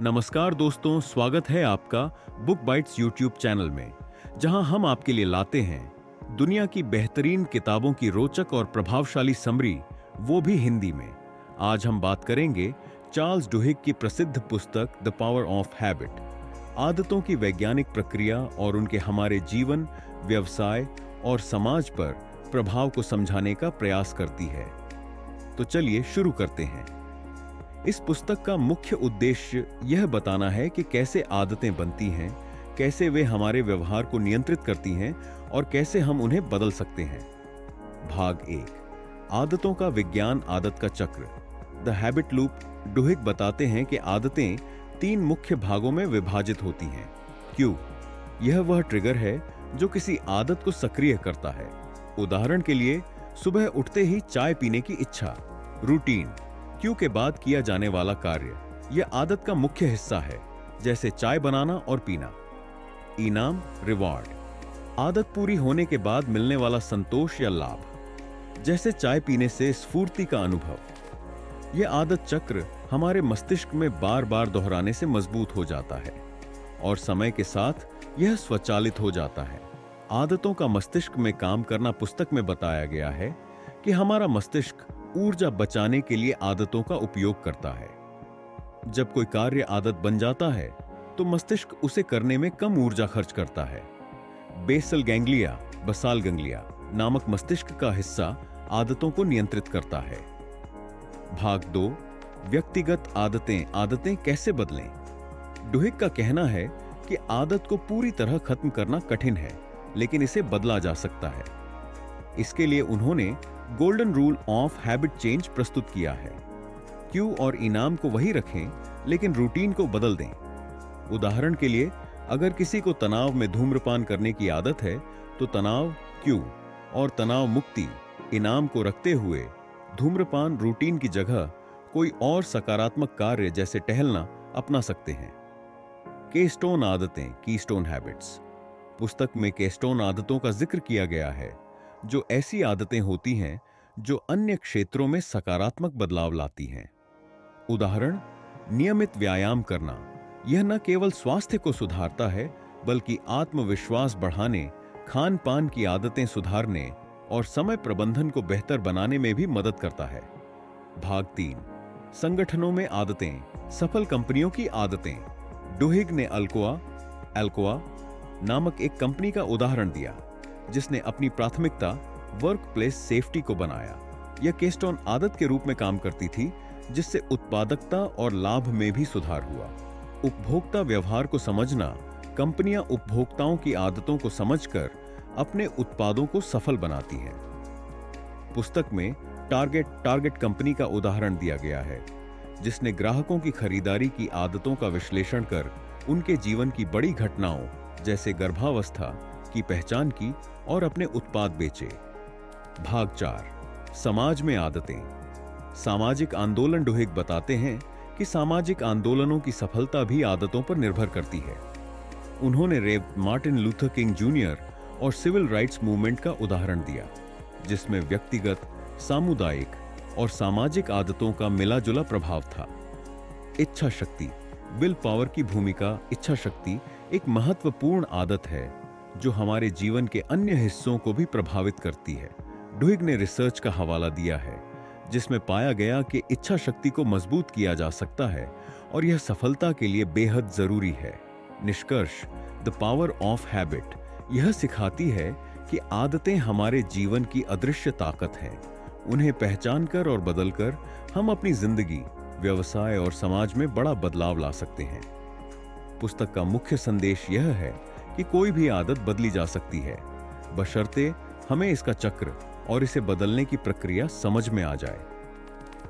नमस्कार दोस्तों, स्वागत है आपका बुक बाइट्स यूट्यूब चैनल में, जहां हम आपके लिए लाते हैं दुनिया की बेहतरीन किताबों की रोचक और प्रभावशाली समरी, वो भी हिंदी में। आज हम बात करेंगे चार्ल्स डुहिग की प्रसिद्ध पुस्तक द पावर ऑफ हैबिट। आदतों की वैज्ञानिक प्रक्रिया और उनके हमारे जीवन, व्यवसाय और समाज पर प्रभाव को समझाने का प्रयास करती है। तो चलिए शुरू करते हैं। इस पुस्तक का मुख्य उद्देश्य यह बताना है कि कैसे आदतें बनती हैं, कैसे वे हमारे व्यवहार को नियंत्रित करती हैं और कैसे हम उन्हें बदल सकते हैं। भाग 1, आदतों का विज्ञान, आदत का चक्र, द हैबिट लूप। डुहिग बताते हैं कि आदतें 3 मुख्य भागों में विभाजित होती हैं। क्यों? यह वह ट्रिगर है जो किसी आदत को सक्रिय करता है। उदाहरण के लिए, सुबह उठते ही चाय पीने की इच्छा। रूटीन, क्यू के बाद किया जाने वाला कार्य, यह आदत का मुख्य हिस्सा है, जैसे चाय बनाना और पीना। इनाम, रिवॉर्ड, आदत पूरी होने के बाद मिलने वाला संतोष या लाभ, जैसे चाय पीने से स्फूर्ति का अनुभव। यह आदत चक्र हमारे मस्तिष्क में बार बार दोहराने से मजबूत हो जाता है और समय के साथ यह स्वचालित हो जाता है। आदतों का मस्तिष्क में काम करना पुस्तक में बताया गया है कि हमारा मस्तिष्क ऊर्जा बचाने के लिए आदतों का उपयोग करता है। जब कोई कार्य आदत बन जाता है तो मस्तिष्क उसे करने में कम ऊर्जा खर्च करता है। बेसल गैंग्लिया, बसाल गैंग्लिया नामक मस्तिष्क का हिस्सा आदतों को नियंत्रित करता है। भाग 2, व्यक्तिगत आदतें कैसे बदलें। डुहिग का कहना है कि आदत को पूरी तरह खत्म करना कठिन है, लेकिन इसे बदला जा सकता है। इसके लिए उन्होंने golden rule of habit change प्रस्तुत किया है। क्यू और इनाम को वही रखें, लेकिन रूटीन को बदल दें। उदाहरण के लिए, अगर किसी को तनाव में धूम्रपान करने की आदत है, तो तनाव क्यू और तनाव मुक्ति इनाम को रखते हुए धूम्रपान रूटीन की जगह कोई और सकारात्मक कार्य जैसे टहलना अपना सकते हैं। केस्टोन आदतें, कीस्टोन हैबिट्स। पुस्तक में केस्टोन आदतों का जिक्र किया गया है, जो ऐसी आदतें होती हैं जो अन्य क्षेत्रों में सकारात्मक बदलाव लाती हैं। उदाहरण, नियमित व्यायाम करना। यह न केवल स्वास्थ्य को सुधारता है, बल्कि आत्मविश्वास बढ़ाने, खान पान की आदतें सुधारने और समय प्रबंधन को बेहतर बनाने में भी मदद करता है। भाग 3, संगठनों में आदतें, सफल कंपनियों की आदतें। डुहिग ने अल्कोआ नामक एक कंपनी का उदाहरण दिया, जिसने अपनी प्राथमिकता वर्क प्लेस सेफ्टी को बनाया। यह केस्टोन आदत के रूप में काम करती थी, जिससे उत्पादकता और लाभ में भी सुधार हुआ। उपभोक्ता व्यवहार को समझना। कंपनियां उपभोक्ताओं की आदतों को समझकर अपने उत्पादों को सफल बनाती हैं। पुस्तक में टारगेट कंपनी का उदाहरण दिया गया है, जिसने ग्राहकों की खरीदारी की आदतों का विश्लेषण कर उनके जीवन की बड़ी घटनाओं जैसे गर्भावस्था की पहचान की और अपने उत्पाद बेचे। भाग 4, समाज में आदतें, सामाजिक आंदोलन। डुहिग बताते हैं कि सामाजिक आंदोलनों की सफलता भी आदतों पर निर्भर करती है। उन्होंने मार्टिन लूथर किंग जूनियर और सिविल राइट्स मूवमेंट का उदाहरण दिया, जिसमें व्यक्तिगत, सामुदायिक और सामाजिक आदतों का मिला-जुला प्रभाव था। इच्छा शक्ति, विल पावर की भूमिका। इच्छा शक्ति एक महत्वपूर्ण आदत है जो हमारे जीवन के अन्य हिस्सों को भी प्रभावित करती है। डुहिग ने रिसर्च का हवाला दिया है, जिसमें पाया गया कि इच्छा शक्ति को मजबूत किया जा सकता है और यह सफलता के लिए बेहद जरूरी है। निष्कर्ष, द पावर ऑफ हैबिट यह सिखाती है कि आदतें हमारे जीवन की अदृश्य ताकत हैं। उन्हें पहचानकर और बदलकर हम अपनी जिंदगी, व्यवसाय और समाज में बड़ा बदलाव ला सकते हैं। पुस्तक का मुख्य संदेश यह है कि कोई भी आदत बदली जा सकती है, बशर्ते हमें इसका चक्र और इसे बदलने की प्रक्रिया समझ में आ जाए।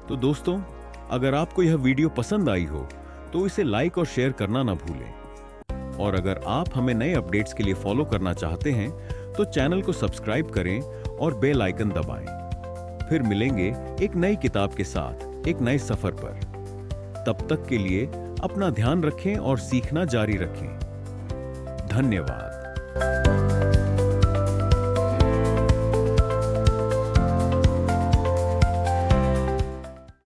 तो दोस्तों, अगर आपको यह वीडियो पसंद आई हो तो इसे लाइक और शेयर करना ना भूलें। और अगर आप हमें नए अपडेट्स के लिए फॉलो करना चाहते हैं तो चैनल को सब्सक्राइब करें और बेल आइकन दबाएं। फिर मिलेंगे एक नई किताब के साथ एक नए सफर पर। तब तक के लिए अपना ध्यान रखें और सीखना जारी रखें। धन्यवाद।